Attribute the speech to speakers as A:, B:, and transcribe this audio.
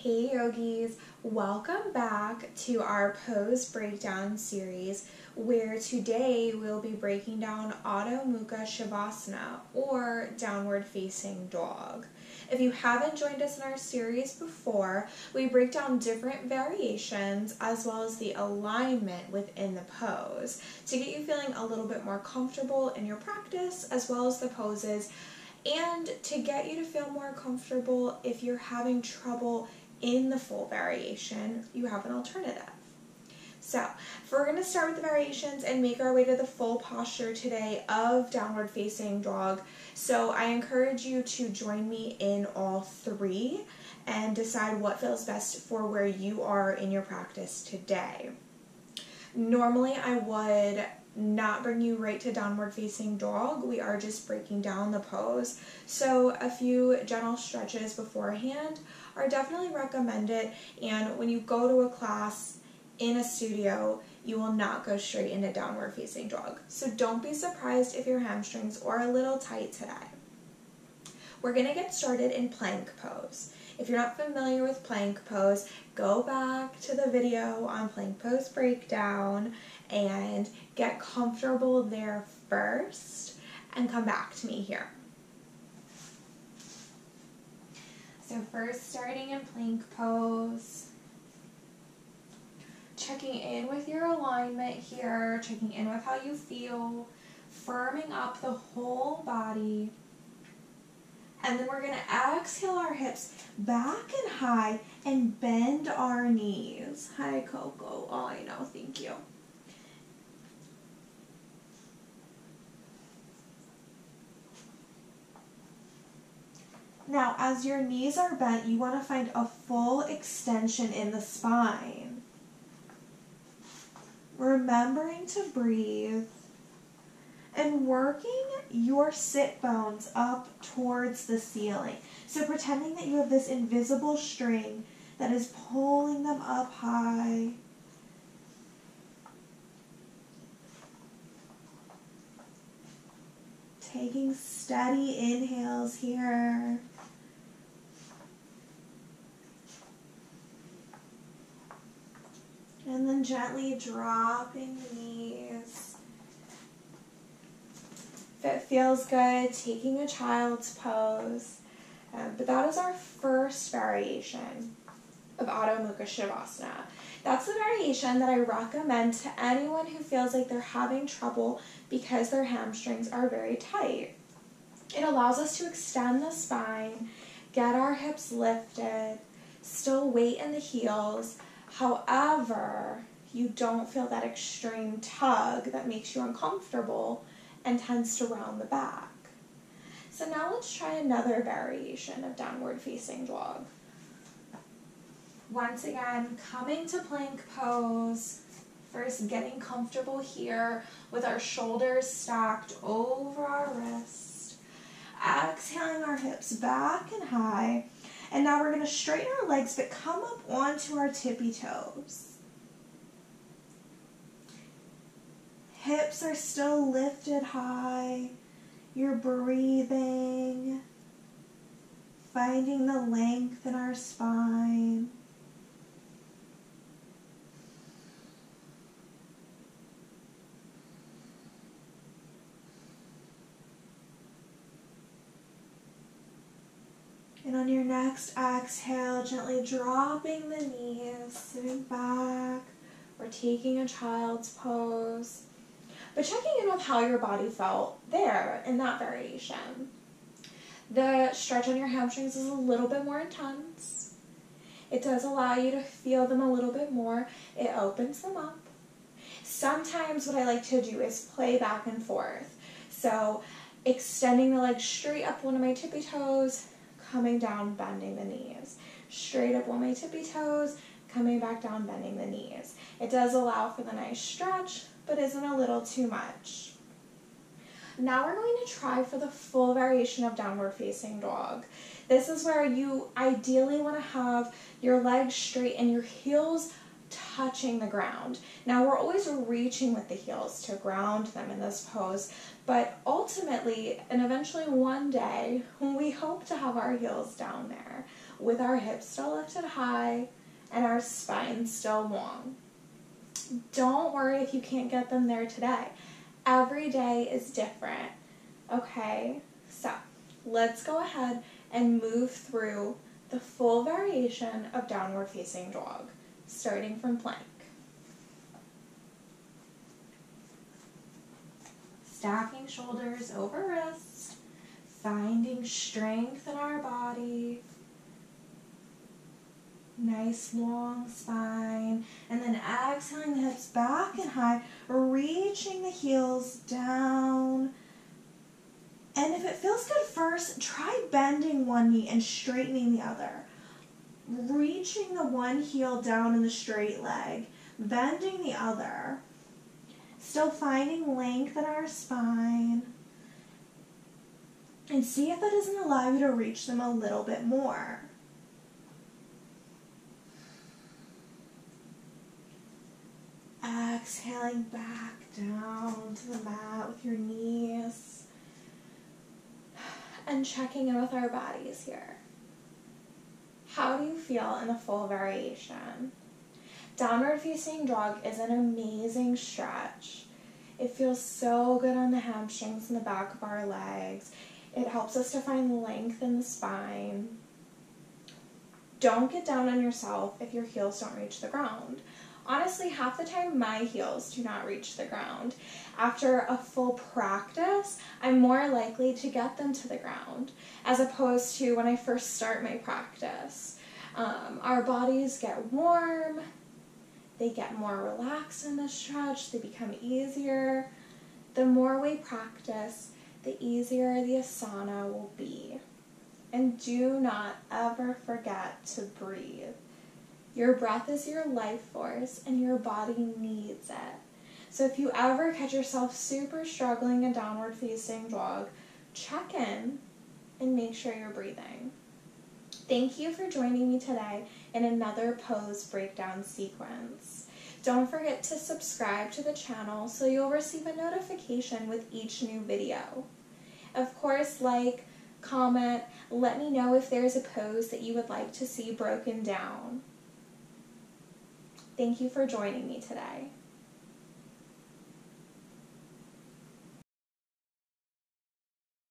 A: Hey yogis, welcome back to our pose breakdown series where today we'll be breaking down adho mukha shavasana or downward facing dog. If you haven't joined us in our series before, we break down different variations as well as the alignment within the pose to get you feeling a little bit more comfortable in your practice as well as the poses, and to get you to feel more comfortable if you're having trouble in the full variation, you have an alternative. So, we're going to start with the variations and make our way to the full posture today of downward facing dog. So I encourage you to join me in all three and decide what feels best for where you are in your practice today. Normally I would not bring you right to downward facing dog. We are just breaking down the pose. So a few gentle stretches beforehand are definitely recommended, and when you go to a class in a studio, you will not go straight into downward facing dog. So don't be surprised if your hamstrings are a little tight today. We're going to get started in plank pose. If you're not familiar with plank pose, go back to the video on plank pose breakdown and get comfortable there first and come back to me here. So first, starting in plank pose, checking in with your alignment here, checking in with how you feel, firming up the whole body. And then we're going to exhale our hips back and high and bend our knees. Hi, Coco. Oh, I know. Thank you. Now, as your knees are bent, you want to find a full extension in the spine. Remembering to breathe and working your sit bones up towards the ceiling. So pretending that you have this invisible string that is pulling them up high. Taking steady inhales here. And then gently dropping the knees. If it feels good, taking a child's pose. But that is our first variation of adho mukha shavasana. That's the variation that I recommend to anyone who feels like they're having trouble because their hamstrings are very tight. It allows us to extend the spine, get our hips lifted, still weight in the heels. However, you don't feel that extreme tug that makes you uncomfortable and tends to round the back. So now let's try another variation of downward facing dog. Once again, coming to plank pose, first getting comfortable here with our shoulders stacked over our wrist, exhaling our hips back and high, and now we're going to straighten our legs but come up onto our tippy toes. Hips are still lifted high. You're breathing, finding the length in our spine. And on your next exhale, gently dropping the knees, sitting back, or taking a child's pose. But checking in with how your body felt there in that variation. The stretch on your hamstrings is a little bit more intense. It does allow you to feel them a little bit more. It opens them up. Sometimes what I like to do is play back and forth. So extending the legs straight up one of my tippy toes, coming down, bending the knees. Straight up one of my tippy toes, coming back down, bending the knees. It does allow for the nice stretch, but isn't a little too much. Now we're going to try for the full variation of downward facing dog. This is where you ideally want to have your legs straight and your heels touching the ground. Now we're always reaching with the heels to ground them in this pose, but ultimately and eventually one day we hope to have our heels down there. with our hips still lifted high and our spine still long. Don't worry if you can't get them there today. Every day is different, okay? So let's go ahead and move through the full variation of downward facing dog, starting from plank. Stacking shoulders over wrists, finding strength in our body. Nice long spine, and then exhaling the hips back and high, reaching the heels down. And if it feels good first, try bending one knee and straightening the other. Reaching the one heel down in the straight leg, bending the other. Still finding length in our spine. And see if that doesn't allow you to reach them a little bit more. Exhaling back down to the mat with your knees. And checking in with our bodies here. How do you feel in the full variation? Downward facing dog is an amazing stretch. It feels so good on the hamstrings and the back of our legs. It helps us to find length in the spine. Don't get down on yourself if your heels don't reach the ground. Honestly, half the time my heels do not reach the ground. After a full practice, I'm more likely to get them to the ground, as opposed to when I first start my practice. Our bodies get warm, they get more relaxed in the stretch, they become easier. The more we practice, the easier the asana will be. And do not ever forget to breathe. Your breath is your life force, and your body needs it. So if you ever catch yourself super struggling in downward facing dog, check in and make sure you're breathing. Thank you for joining me today in another pose breakdown sequence. Don't forget to subscribe to the channel so you'll receive a notification with each new video. Of course, like, comment, let me know if there's a pose that you would like to see broken down. Thank you for joining me today.